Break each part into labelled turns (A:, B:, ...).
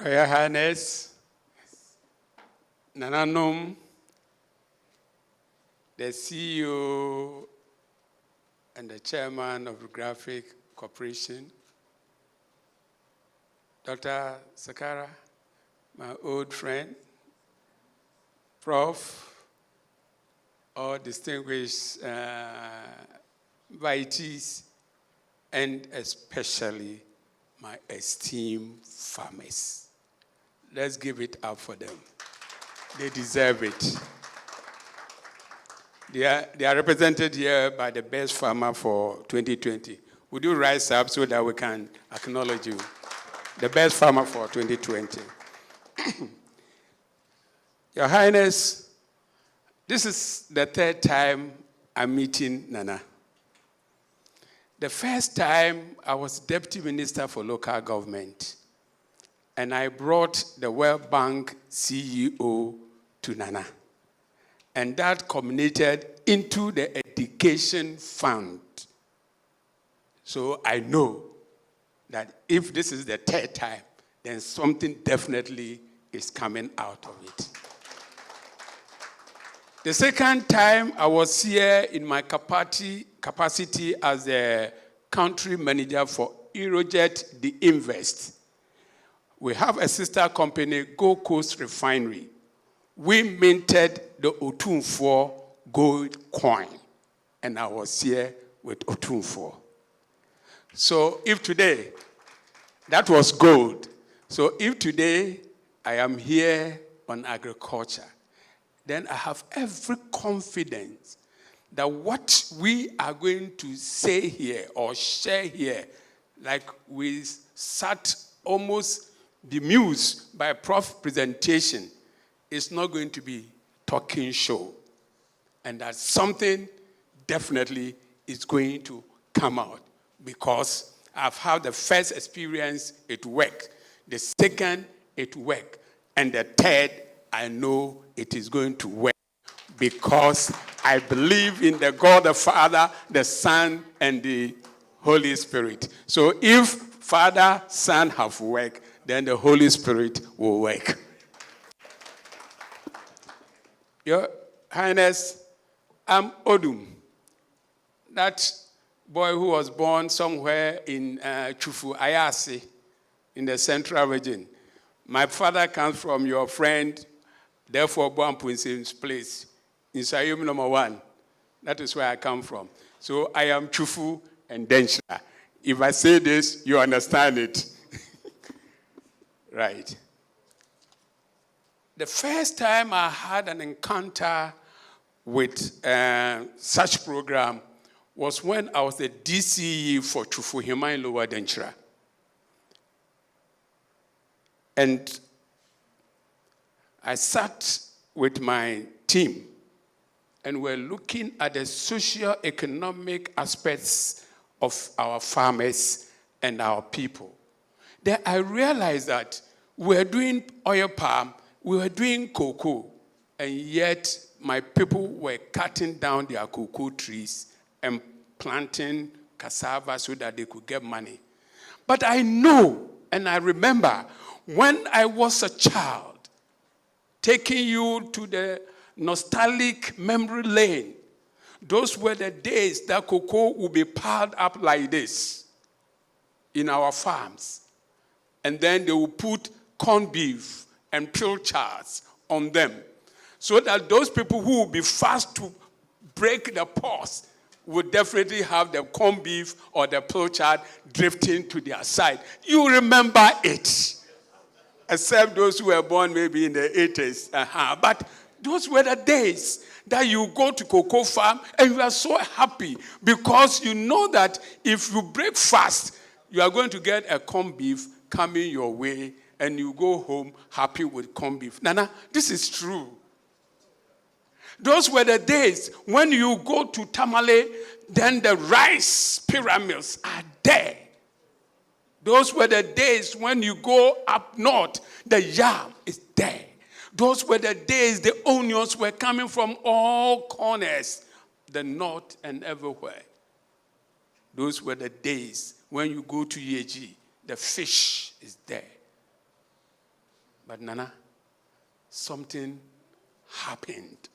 A: Royal Highness, Nananom, the CEO and the chairman of the Graphic Corporation, Dr. Sakara, my old friend, Prof, all distinguished invitees, and especially my esteemed farmers. Let's give it up for them. They deserve it. They are represented here by the best farmer for 2020. Would you rise up so that we can acknowledge you? The best farmer for 2020. Your Highness, this is the third time I'm meeting Nana. The first time I was Deputy Minister for Local Government, and I brought the World Bank CEO to Nana. And that culminated into the Education Fund. So I know that if this is the third time, then something definitely is coming out of it. The second time I was here in my capacity as the country manager for Eurojet the Invest. We have a sister company, Gold Coast Refinery. We minted the Otumfuo gold coin, and I was here with Otumfuo. So if today, that was gold. So if today I am here on agriculture, then I have every confidence that what we are going to say here or share here, like we sat almost bemused by Prof presentation, is not going to be talking show. And that something definitely is going to come out because I've had the first experience, it worked. The second, it worked. And the third, I know it is going to work because I believe in the God the Father, the Son, and the Holy Spirit. So if Father, Son have worked, then the Holy Spirit will work. Your Highness, I'm Odoom, that boy who was born somewhere in Chufu Ayase in the central region. My father comes from your friend, therefore born Prince's place, in Sayum number 1. That is where I come from. So I am Chufu and Denshira. If I say this, you understand it. Right. The first time I had an encounter with such program was when I was the DCE for Chufu Hima in Lower Denshira. And I sat with my team and we're looking at the socio-economic aspects of our farmers and our people. Then I realized that we're doing oil palm, we were doing cocoa, and yet my people were cutting down their cocoa trees and planting cassava so that they could get money. But I know, and I remember, when I was a child, taking you to the nostalgic memory lane, those were the days that cocoa would be piled up like this in our farms. And then they would put corned beef and pilchards on them so that those people who would be fast to break the pause would definitely have the corned beef or the pilchard drifting to their side. You remember it. Except those who were born maybe in the 80s. But those were the days that you go to cocoa farm and you are so happy because you know that if you break fast, you are going to get a corned beef coming your way and you go home happy with corned beef. Nana, this is true. Those were the days when you go to Tamale, then the rice pyramids are there. Those were the days when you go up north, the yam is there. Those were the days the onions were coming from all corners, the north and everywhere. Those were the days when you go to Yeji, the fish is there. But Nana, something happened.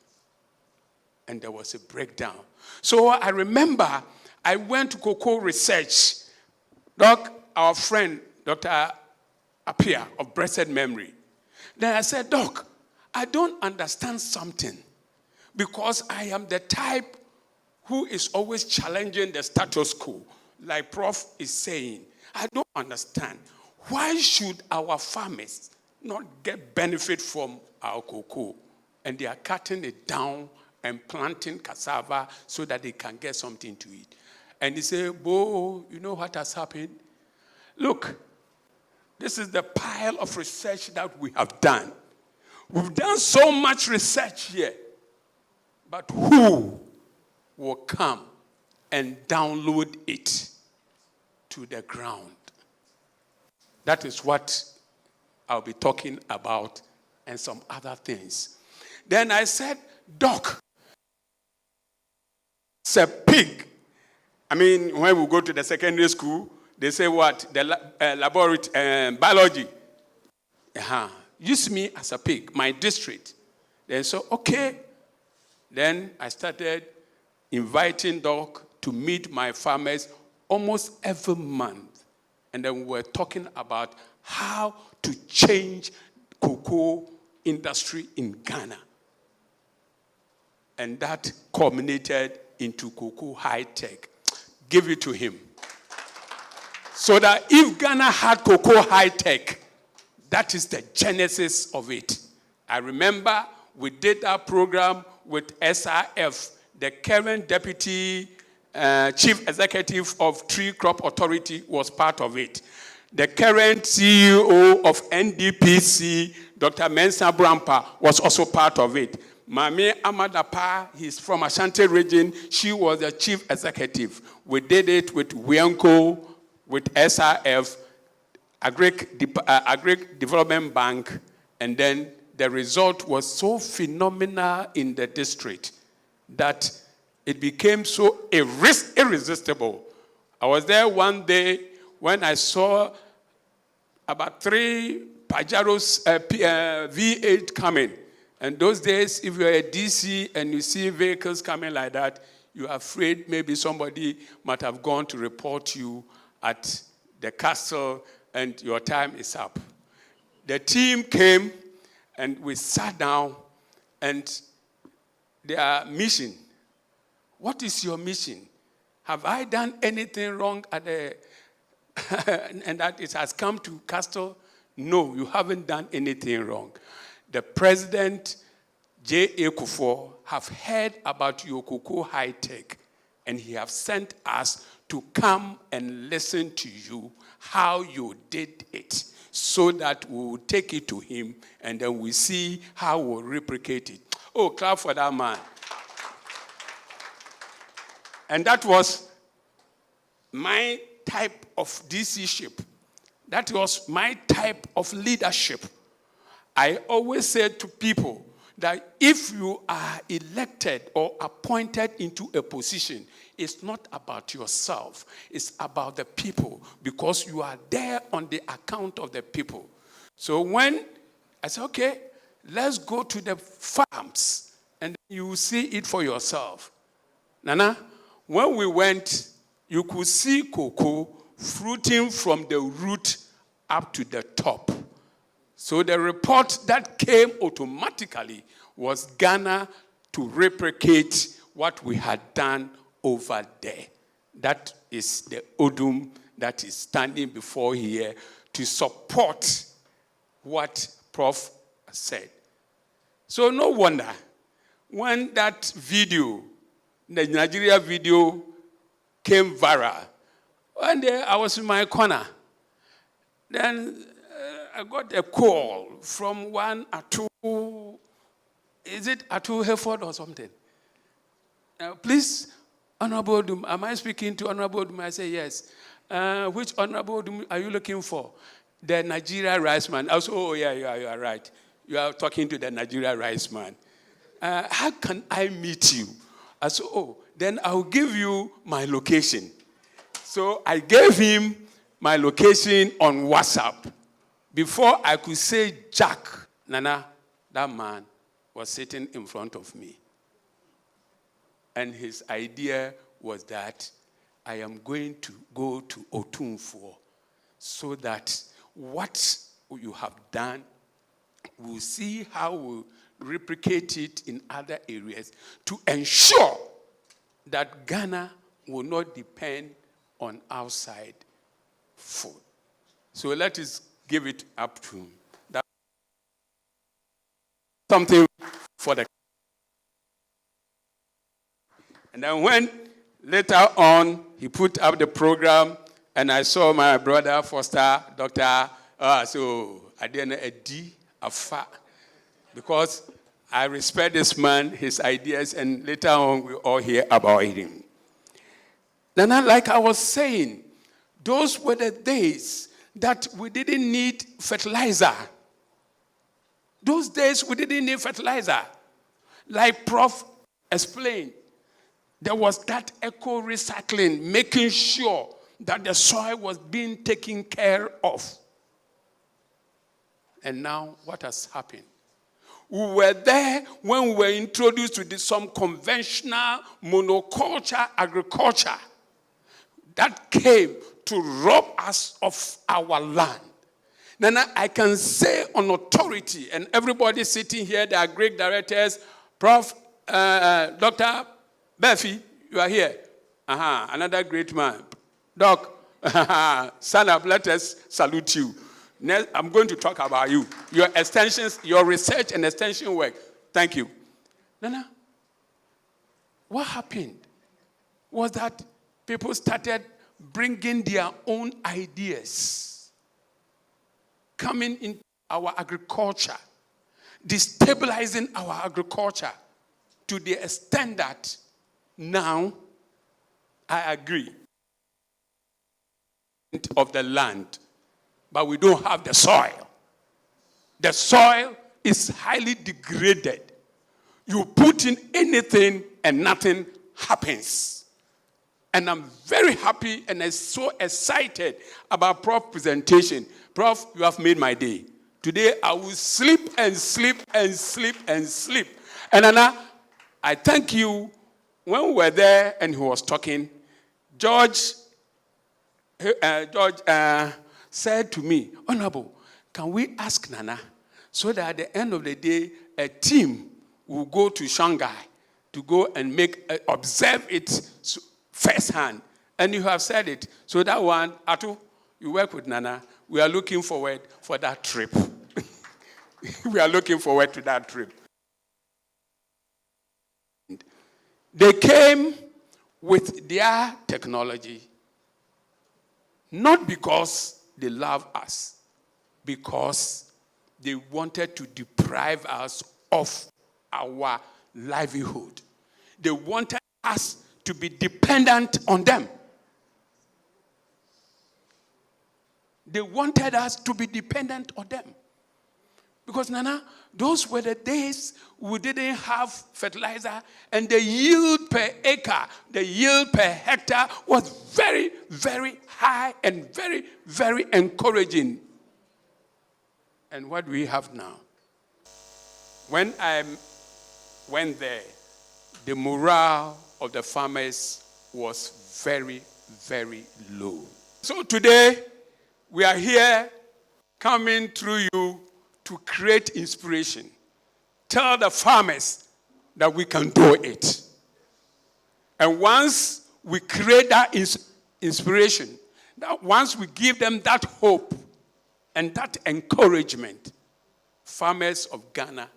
A: And there was a breakdown. So I remember I went to cocoa research. Our friend, Dr. Apia of blessed memory. Then I said, Doc, I don't understand something because I am the type who is always challenging the status quo. Like Prof is saying, I don't understand. Why should our farmers not get benefit from our cocoa? And they are cutting it down and planting cassava so that they can get something to eat. And he said, Bo, you know what has happened? Look, this is the pile of research that we have done. We've done so much research here. But who will come and download it to the ground? That is what I'll be talking about and some other things. Then I said, Doc, it's a pig. I mean, when we go to the secondary school, they say what? The laboratory, biology. Use me as a pig, my district. Then so, okay. Then I started inviting Doc to meet my farmers almost every month. And then we were talking about how to change cocoa industry in Ghana. And that culminated into cocoa high tech. Give it to him. So that if Ghana had cocoa high tech, that is the genesis of it. I remember we did that program with SRF, the current deputy chief executive of Tree Crop Authority was part of it. The current CEO of NDPC, Dr. Mensa Brampa, was also part of it. Mami Amadapa, he's from Ashanti region. She was the chief executive. We did it with Wianco, with SRF, Agric Development Bank, and then the result was so phenomenal in the district that it became so irresistible. I was there one day when I saw about 3 Pajaros V8 coming. And those days, if you're a DC and you see vehicles coming like that, you're afraid maybe somebody might have gone to report you at the castle and your time is up. The team came and we sat down and their mission, what is your mission? Have I done anything wrong at the and that it has come to castle? No, you haven't done anything wrong. The president, J A Kufuor, have heard about your cocoa high tech, and he have sent us to come and listen to you how you did it, so that we will take it to him, and then we see how we'll replicate it. Oh, clap for that man. And that was my type of DC-ship. That was my type of leadership. I always say to people that if you are elected or appointed into a position, it's not about yourself. It's about the people, because you are there on the account of the people. So when I said, okay, let's go to the farms and you will see it for yourself. Nana, when we went, you could see cocoa fruiting from the root up to the top. So the report that came automatically was Ghana to replicate what we had done over there. That is the Odoom that is standing before here to support what Prof said. So no wonder when that video, the Nigeria video, came viral. One day I was in my corner. Then I got a call from one Atu, is it Atu Hereford or something? Please, Honorable Odoom, am I speaking to Honorable Odoom? I say, yes. Which Honorable Odoom are you looking for? The Nigeria rice man. I said, oh, yeah, you are right. You are talking to the Nigeria rice man. How can I meet you? I said, oh, then I'll give you my location. So I gave him my location on WhatsApp. Before I could say Jack, Nana, that man was sitting in front of me. And his idea was that I am going to go to Otumfuo so that what you have done, we'll see how we'll replicate it in other areas to ensure that Ghana will not depend on outside food. So let us give it up to him. That's something for the... And then when later on he put up the program and I saw my brother Foster, Dr. So I didn't Afa, because I respect this man, his ideas, and later on we all hear about him. Then, like I was saying, those were the days that we didn't need fertilizer. Those days we didn't need fertilizer. Like Prof explained, there was that eco recycling, making sure that the soil was being taken care of. And now what has happened? We were there when we were introduced to some conventional monoculture agriculture that came to rob us of our land. Now I can say on authority, and everybody sitting here, they are great directors, Prof. Dr. Befi, you are here. Another great man. Doc, stand up, let us salute you. Next, I'm going to talk about you. Your extensions, your research and extension work. Thank you. Nana, what happened was that people started bringing their own ideas, coming into our agriculture, destabilizing our agriculture to the extent that now I agree of the land, but we don't have the soil. The soil is highly degraded. You put in anything and nothing happens. And I'm very happy and I'm so excited about Prof's presentation. Prof, you have made my day. Today I will sleep and sleep and sleep and sleep. And Anna, I thank you. When we were there and he was talking, George said to me, Honorable, can we ask Nana so that at the end of the day, a team will go to Shanghai to go and observe it firsthand? And you have said it. So that one, Atu, you work with Nana. We are looking forward for that trip. We are looking forward to that trip. They came with their technology, not because they love us, because they wanted to deprive us of our livelihood. They wanted us to be dependent on them. They wanted us to be dependent on them. Because, Nana, those were the days we didn't have fertilizer, and the yield per acre, the yield per hectare was very, very high and very, very encouraging. And what do we have now? When I went there, the morale of the farmers was very, very low. So today, we are here coming through you to create inspiration. Tell the farmers that we can do it. And once we create that inspiration, that once we give them that hope and that encouragement, farmers of Ghana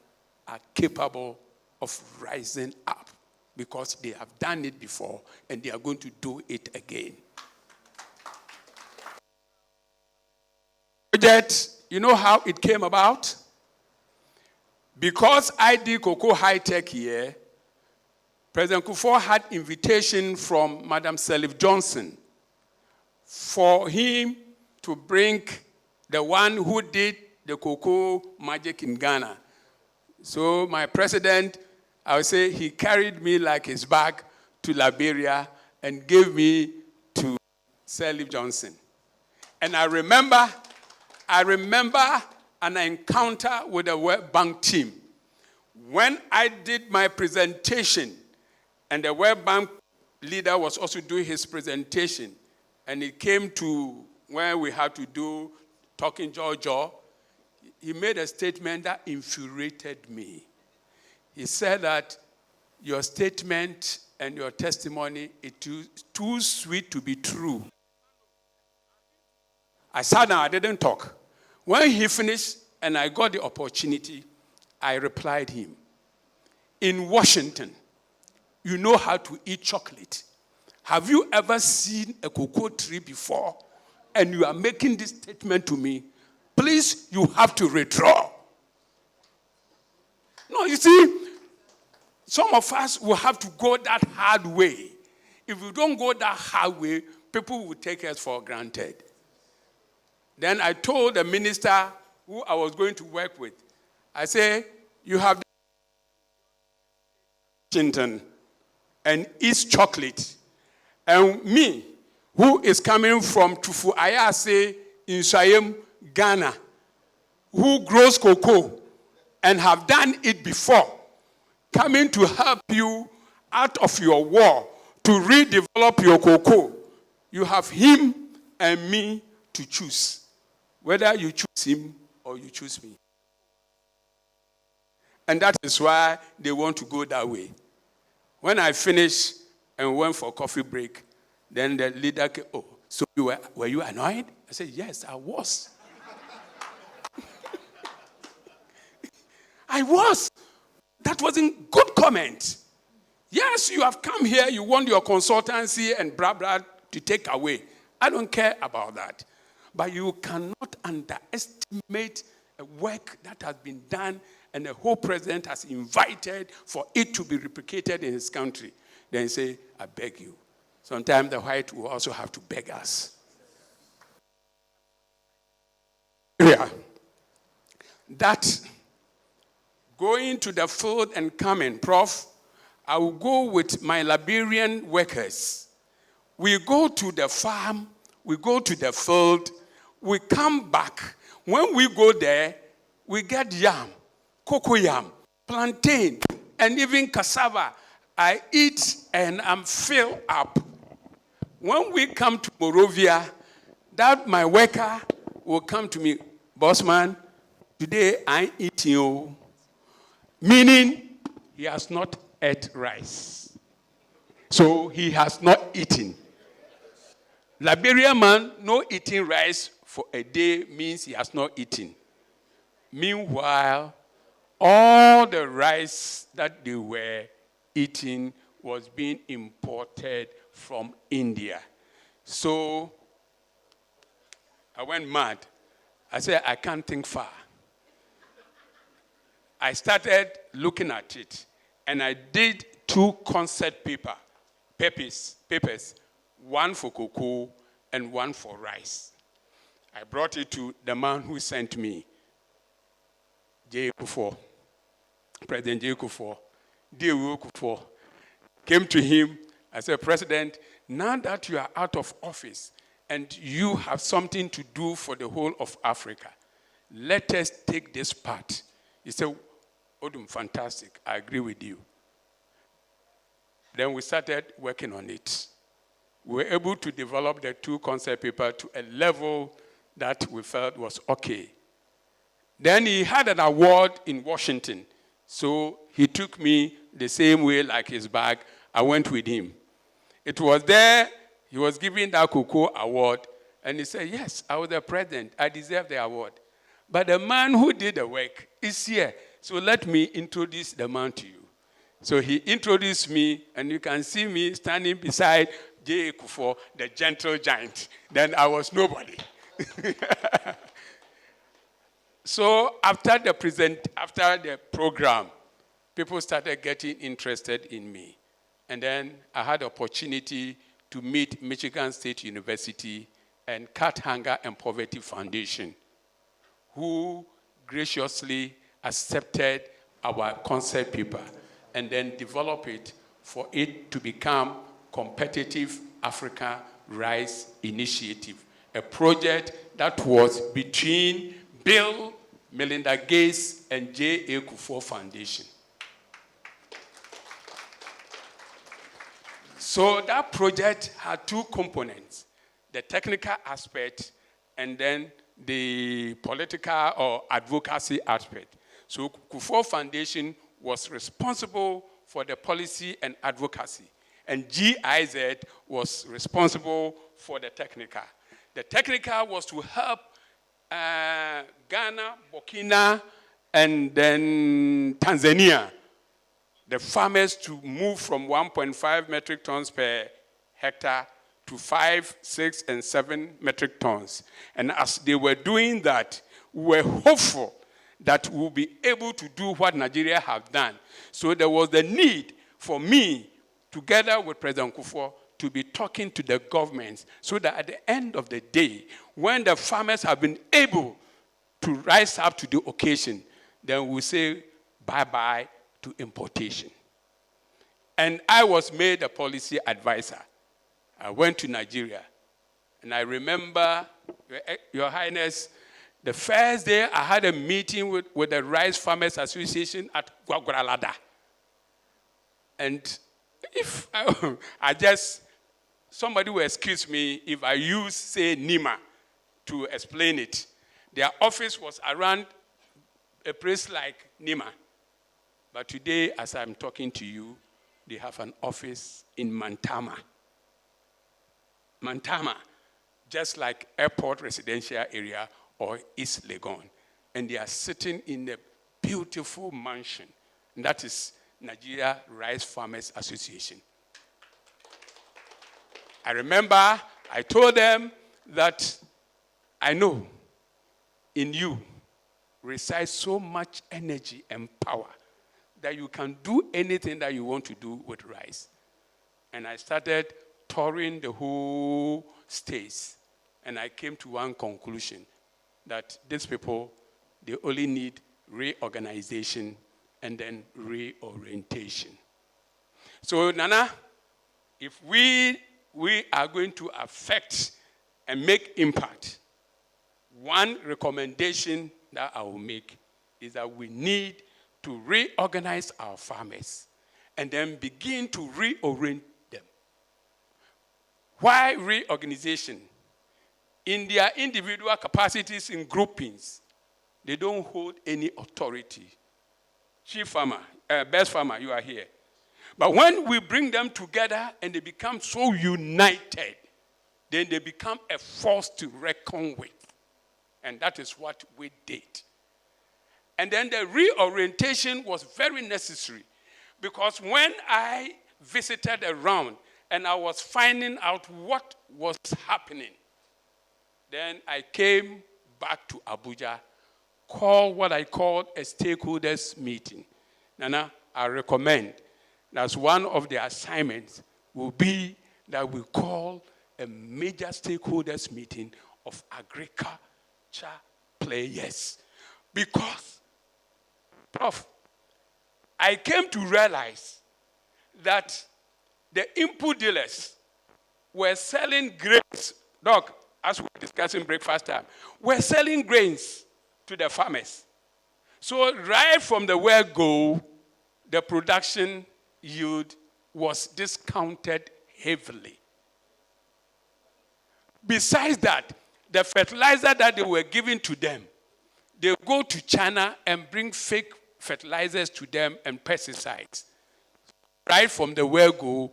A: are capable of rising up because they have done it before and they are going to do it again. Project, you know how it came about? Because I did Cocoa High Tech here, President Kufuor had invitation from Madam Sirleaf Johnson for him to bring the one who did the cocoa magic in Ghana. So my president, I would say, he carried me like his bag to Liberia and gave me to Sirleaf Johnson. And I remember I remember an encounter with the World Bank team. When I did my presentation, and the World Bank leader was also doing his presentation, and it came to where we had to do talking jaw, he made a statement that infuriated me. He said that your statement and your testimony is too sweet to be true. I sat down, I didn't talk. When he finished and I got the opportunity, I replied him. In Washington, you know how to eat chocolate. Have you ever seen a cocoa tree before? And you are making this statement to me. Please, you have to withdraw. No, you see, some of us will have to go that hard way. If we don't go that hard way, people will take us for granted. Then I told the minister who I was going to work with, I say, you have Washington and eats chocolate. And me, who is coming from Tufu Ayase in Sayem, Ghana, who grows cocoa and have done it before, coming to help you out of your war to redevelop your cocoa, you have him and me to choose. Whether you choose him or you choose me. And that is why they want to go that way. When I finished and went for coffee break, then the leader came, oh, so were you annoyed? I said, yes, I was. I was. That wasn't good comment. Yes, you have come here, you want your consultancy and blah, blah to take away. I don't care about that. But you cannot underestimate a work that has been done and the whole president has invited for it to be replicated in his country. Then say, I beg you. Sometimes the white will also have to beg us. Yeah. That going to the field and coming, Prof, I will go with my Liberian workers. We go to the farm, we go to the field, we come back. When we go there, we get yam, cocoyam, plantain, and even cassava. I eat and I'm filled up. When we come to Morovia, that my worker will come to me, bossman, today I'm eating you. Meaning, he has not ate rice. So he has not eaten. Liberian man, no eating rice for a day means he has not eaten. Meanwhile, all the rice that they were eating was being imported from India. So I went mad. I said, I can't think far. I started looking at it, and I did 2 concept papers, one for cocoa and one for rice. I brought it to the man who sent me, J A Kufuor, President J A Kufuor, Dwuma Kufuor. Came to him, I said, President, now that you are out of office and you have something to do for the whole of Africa, let us take this part. He said, Odoom, fantastic, I agree with you. Then we started working on it. We were able to develop the 2 concept papers to a level that we felt was okay. Then he had an award in Washington. So he took me the same way like his bag. I went with him. It was there, he was giving that cocoa award, and he said, yes, I was the president. I deserve the award. But the man who did the work is here. So let me introduce the man to you. So he introduced me, and you can see me standing beside J A Kufuor, the gentle giant. Then I was nobody. So after the program, people started getting interested in me. And then I had the opportunity to meet Michigan State University and Cat Hunger and Poverty Foundation, who graciously accepted our concept paper and then developed it for it to become Competitive Africa Rice Initiative. a project that was between Bill, Melinda Gates, and J A Kufuor Foundation. So that project had two components, the technical aspect and then the political or advocacy aspect. So Kufuor Foundation was responsible for the policy and advocacy, and GIZ was responsible for the technical. The technical was to help Ghana, Burkina, and then Tanzania, the farmers to move from 1.5 metric tons per hectare to 5, 6, and 7 metric tons. And as they were doing that, we were hopeful that we'll be able to do what Nigeria have done. So there was the need for me, together with President Kufuor, to be talking to the governments so that at the end of the day, when the farmers have been able to rise up to the occasion, then we'll say bye-bye to importation. And I was made a policy advisor. I went to Nigeria, and I remember, Your Highness, the first day I had a meeting with the Rice Farmers Association at Gwagwaralada. And if somebody will excuse me if I use, say, Nima to explain it. Their office was around a place like Nima. But today, as I'm talking to you, they have an office in Mantama. Mantama, just like Airport Residential Area or East Legon. And they are sitting in a beautiful mansion. And that is Nigeria Rice Farmers Association. I remember I told them that I know in you resides so much energy and power that you can do anything that you want to do with rice. And I started touring the whole states. And I came to one conclusion, that these people, they only need reorganization and then reorientation. So, Nana, if we are going to affect and make impact, one recommendation that I will make is that we need to reorganize our farmers and then begin to reorient them. Why reorganization? In their individual capacities in groupings, they don't hold any authority. Chief farmer, best farmer, you are here. But when we bring them together and they become so united, then they become a force to reckon with. And that is what we did. And then the reorientation was very necessary, because when I visited around and I was finding out what was happening, then I came back to Abuja, called what I called a stakeholders meeting. Nana, I recommend that one of the assignments will be that we call a major stakeholders meeting of agriculture players. Because, Prof, I came to realize that the input dealers were selling grains. Doc, as we were discussing breakfast time, were selling grains to the farmers. So right from the word go, the production yield was discounted heavily. Besides that, the fertilizer that they were giving to them, they go to China and bring fake fertilizers to them and pesticides. Right from the word go,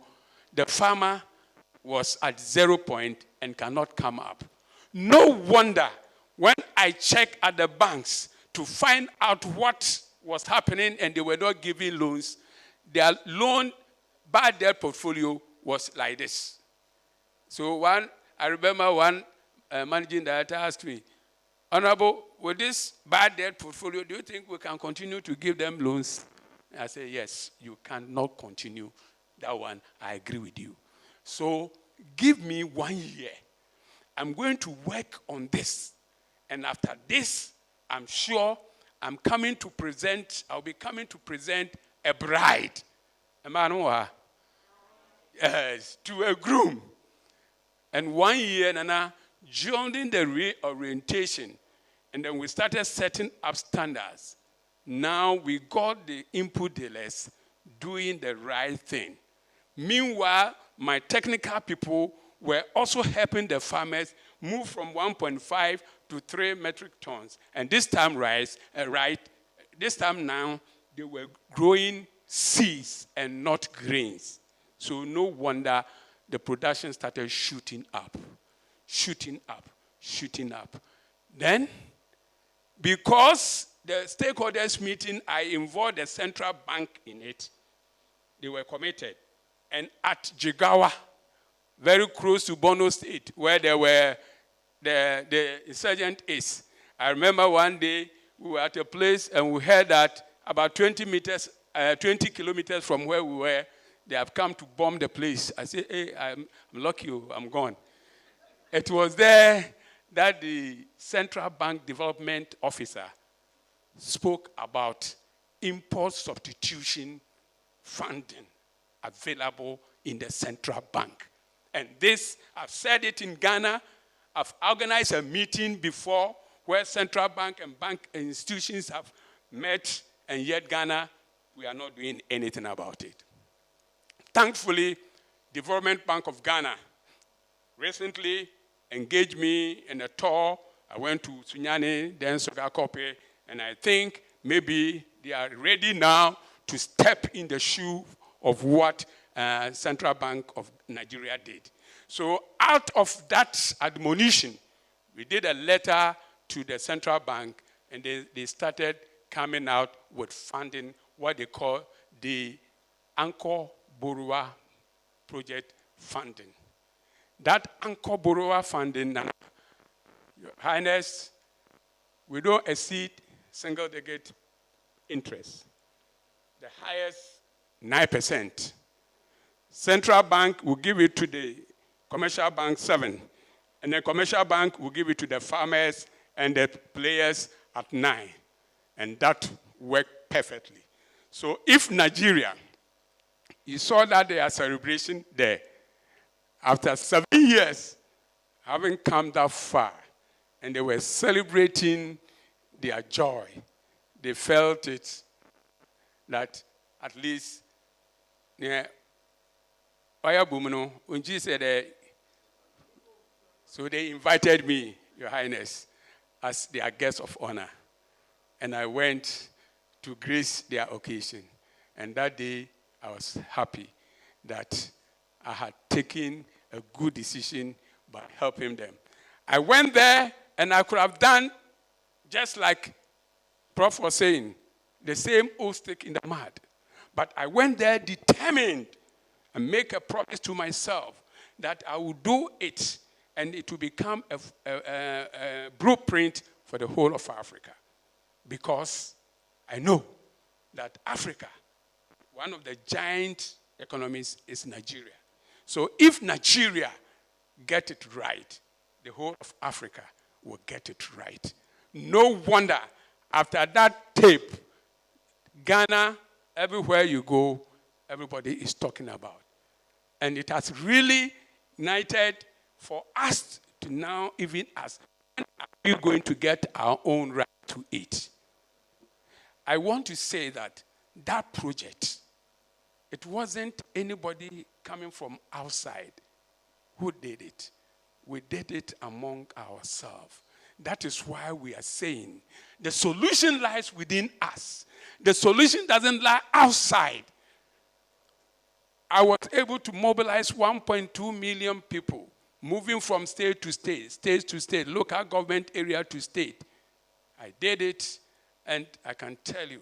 A: the farmer was at 0 point and cannot come up. No wonder when I checked at the banks to find out what was happening and they were not giving loans, their loan bad debt portfolio was like this. So I remember one managing director asked me, Honorable, with this bad debt portfolio, do you think we can continue to give them loans? I said, yes, you cannot continue that one. I agree with you. So give me 1 year. I'm going to work on this. And after this, I'm sure I'll be coming to present a bride. Yes, to a groom. And 1 year, Nana, During the reorientation, and then we started setting up standards. Now we got the input dealers doing the right thing. Meanwhile, my technical people were also helping the farmers move from 1.5 to 3 metric tons. And this time, this time now, they were growing seeds and not grains. So no wonder the production started shooting up. Then, because the stakeholders meeting, I involved the central bank in it. They were committed. And at Jigawa, very close to Borno State, where there were the insurgent is. I remember one day we were at a place and we heard that about 20 kilometers from where we were, they have come to bomb the place. I said, hey, I'm lucky, I'm gone. It was there that the Central Bank Development Officer spoke about import substitution funding available in the central bank. And this, I've said it in Ghana. I've organized a meeting before where central bank and bank institutions have met, and yet Ghana, we are not doing anything about it. Thankfully, Development Bank of Ghana recently engaged me in a tour. I went to Sunyani, then Sogakope, and I think maybe they are ready now to step in the shoe of what Central Bank of Nigeria did. So out of that admonition, we did a letter to the central bank, and they started coming out with funding, what they call the Anchor Borrower Project funding. That Anchor Borrower funding, Your Highness, we don't exceed single-digit interest. The highest, 9%. Central bank will give it to the commercial bank 7%. And the commercial bank will give it to the farmers and the players at 9%. And that worked perfectly. So if Nigeria, you saw that there are celebration there. After 7 years, having come that far, and they were celebrating their joy, they felt it that at least, yeah, so they invited me, Your Highness, as their guest of honor. And I went to grace their occasion. And that day, I was happy that I had taken a good decision by helping them. I went there, and I could have done just like Prof was saying, the same old stick in the mud. But I went there determined and make a promise to myself that I will do it, and it will become a blueprint for the whole of Africa. Because I know that Africa, one of the giant economies is Nigeria. So if Nigeria get it right, the whole of Africa will get it right. No wonder after that tape, Ghana, everywhere you go, everybody is talking about. And it has really united for us to now even ask, when are we going to get our own right to eat? I want to say that that project, it wasn't anybody coming from outside who did it. We did it among ourselves. That is why we are saying the solution lies within us. The solution doesn't lie outside. I was able to mobilize 1.2 million people, moving from state to state, state to state, local government area to state. I did it, and I can tell you,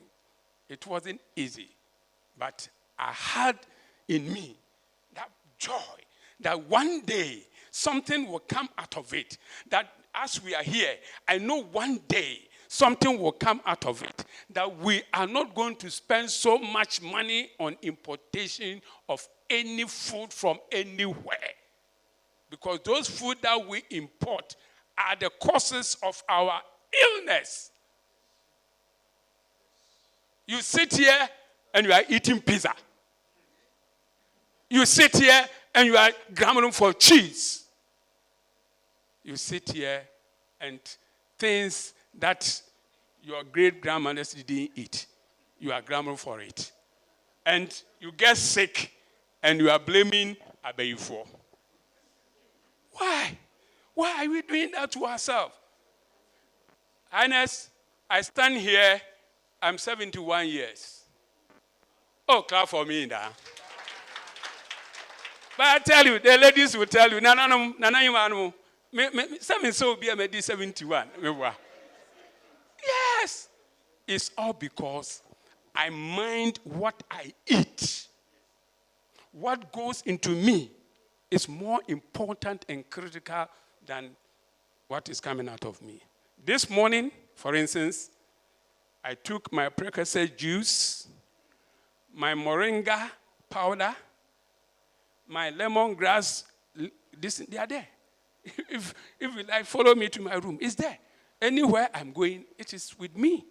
A: it wasn't easy. But I had in me that joy that one day something will come out of it. That as we are here, I know one day something will come out of it. That we are not going to spend so much money on importation of any food from anywhere. Because those food that we import are the causes of our illness. You sit here and you are eating pizza. You sit here and you are clamoring for cheese. you sit here and things that your great-grandmothers didn't eat, you are grumbling for it. And you get sick and you are blaming Abayifo. Why? Why are we doing that to ourselves? Highness, I stand here, I'm 71 years. Oh, clap for me now. But I tell you, the ladies will tell you, no, something so be a 71. Yes. It's all because I mind what I eat. What goes into me is more important and critical than what is coming out of me. This morning, for instance, I took my Percocet juice, my moringa powder, my lemongrass. They are there. If you like, follow me to my room. It's there. Anywhere I'm going, it is with me.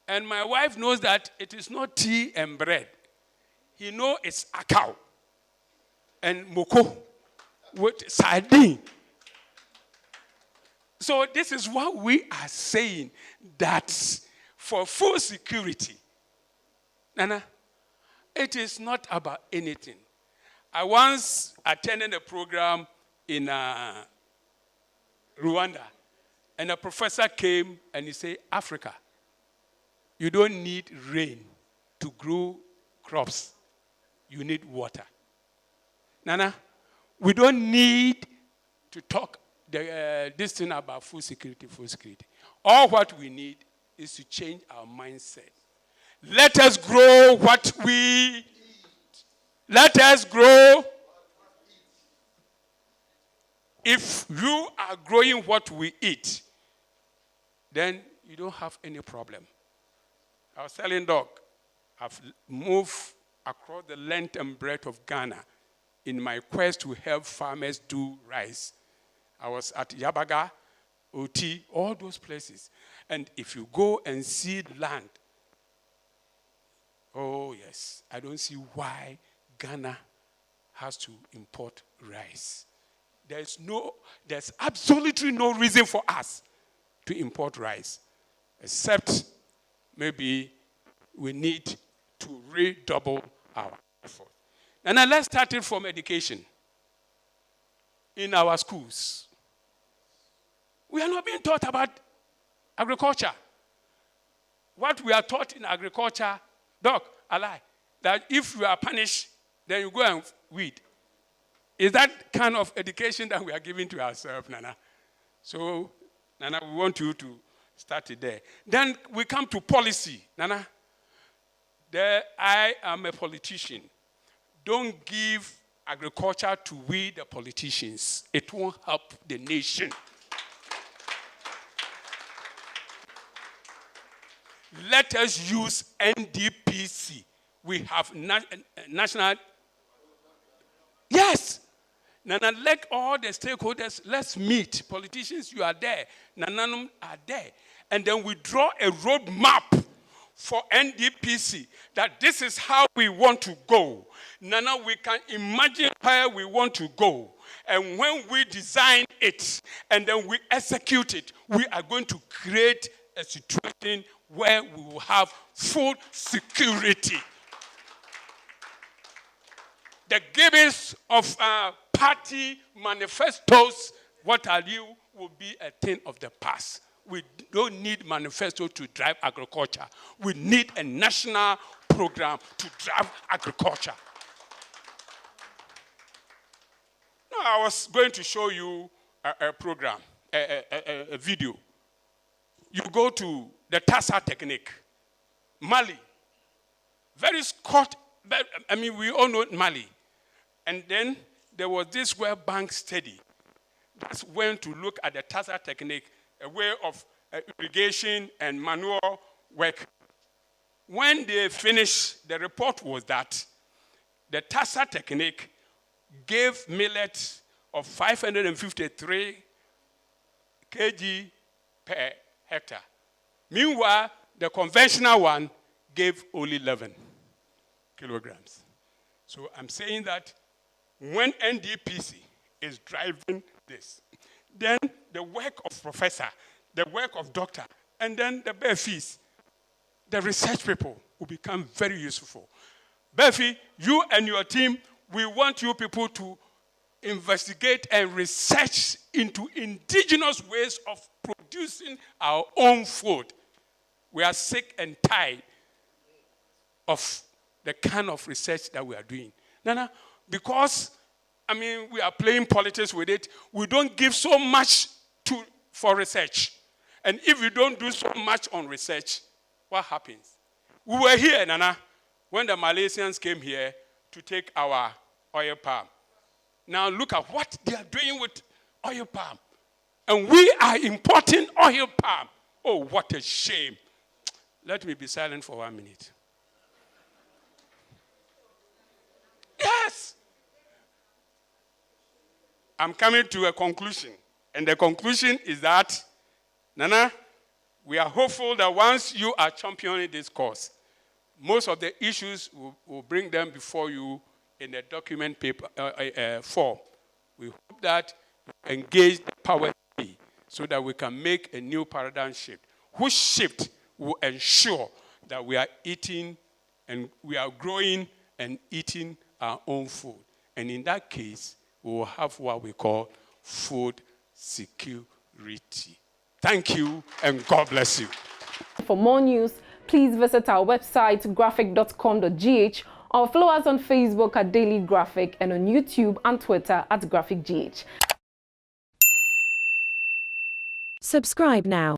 A: And my wife knows that it is not tea and bread. He knows it's akao and moko with sardine. So this is what we are saying, that for food security, Nana, it is not about anything. I once attended a program in Rwanda, and a professor came and he said, Africa, you don't need rain to grow crops. You need water. Nana, we don't need to talk this thing about food security. All what we need is to change our mindset. Let us grow what we eat. Let us grow. If you are growing what we eat, then you don't have any problem. I was telling Doc, I've moved across the length and breadth of Ghana in my quest to help farmers do rice. I was at Yabaga, Oti, all those places. And if you go and see land, oh yes, I don't see why Ghana has to import rice. There's absolutely no reason for us to import rice, except maybe we need to redouble our effort. And now let's start it from education. In our schools, we are not being taught about agriculture. What we are taught in agriculture, Doc, I lie, that if you are punished, then you go and weed. Is that kind of education that we are giving to ourselves, Nana? So, Nana, we want you to start it there. Then we come to policy. Nana, I am a politician. Don't give agriculture to we, the politicians. It won't help the nation. Let us use NDPC. We have national. Yes. Nana, let all the stakeholders, let's meet. Politicians, you are there. Nananum are there. And then we draw a roadmap for NDPC that this is how we want to go. Nana, we can imagine where we want to go. And when we design it and then we execute it, we are going to create a situation where we will have food security. The givings of party manifestos, what are you, will be a thing of the past. We don't need manifesto to drive agriculture. We need a national program to drive agriculture. Now, I was going to show you a program, a video. You go to the Tassa technique, Mali. Very Scott, we all know Mali. And then there was this World Bank study that went to look at the Tassa technique, a way of irrigation and manual work. When they finished, the report was that the Tassa technique gave millet of 553 kg per hectare. Meanwhile, the conventional one gave only 11 kilograms. So I'm saying that when NDPC is driving this, then the work of professor, the work of doctor, and then the bare fees, the research people will become very useful. Befi, you and your team, we want you people to investigate and research into indigenous ways of producing our own food. We are sick and tired of the kind of research that we are doing. Nana, because, we are playing politics with it, we don't give so much for research. And if we don't do so much on research, what happens? We were here, Nana, when the Malaysians came here to take our oil palm. Now look at what they are doing with oil palm. And we are importing oil palm. Oh, what a shame. Let me be silent for 1 minute. Yes. I'm coming to a conclusion. And the conclusion is that, Nana, we are hopeful that once you are championing this cause, most of the issues will bring them before you in a document paper form. We hope that you engage the power so that we can make a new paradigm shift, whose shift will ensure that we are eating and we are growing and eating our own food. And in that case, we will have what we call food security. Thank you, and God bless you.
B: For more news, please visit our website, graphic.com.gh, or follow us on Facebook at Daily Graphic and on YouTube and Twitter at GraphicGH.
C: Subscribe now.